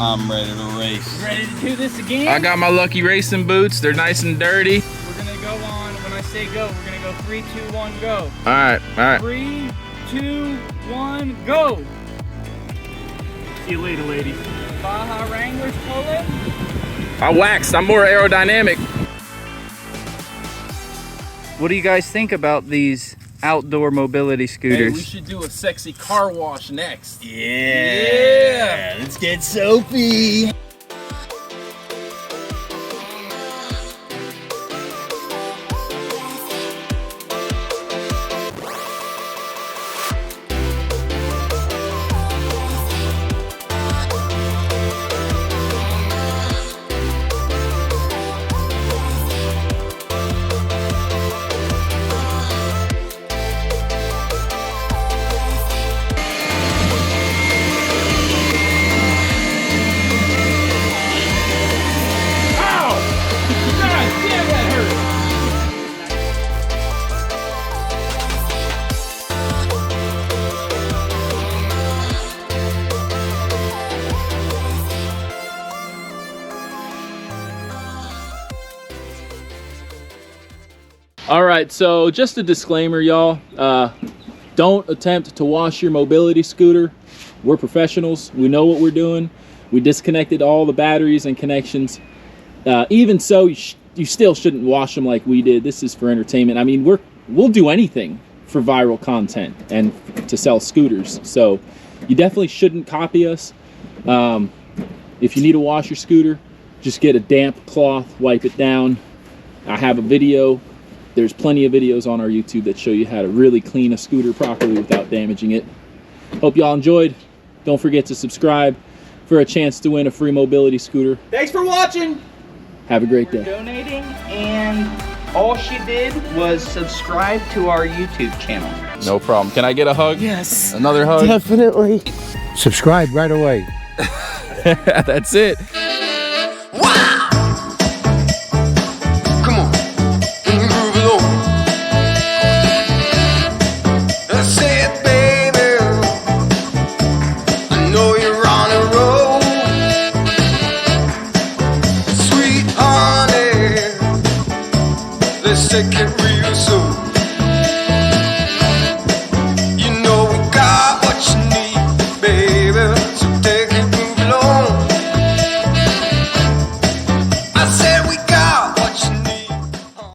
I'm ready to race. Ready to do this again? I got my Lucky Racing boots. They're nice and dirty. We're gonna go on, when I say go, we're gonna go 3, 2, 1, go. All right, all right. 3, 2, 1, go. See you later, lady. Baja Wranglers pulling. I waxed. I'm more aerodynamic. What do you guys think about these outdoor mobility Hey, scooters? we should do a sexy car wash next. Yeah. Let's get soapy. All right, so just a disclaimer, y'all. Don't attempt to wash your mobility scooter. We're professionals. We know what we're doing. We disconnected all the batteries and connections. Even so, you still shouldn't wash them like we did. This is for entertainment. I mean, we'll do anything for viral content and to sell scooters. So you definitely shouldn't copy us. If you need to wash your scooter, just get a damp cloth, wipe it down. I have a video. There's plenty of videos on our YouTube that show you how to really clean a scooter properly without damaging it. Hope y'all enjoyed. Don't forget to subscribe for a chance to win a free mobility scooter. Thanks for watching. Have a great day. Donating, and all she did was subscribe to our YouTube channel. No problem. Can I get a hug? Yes. Another hug? Definitely. Subscribe right away. That's it. Let's take it real soon.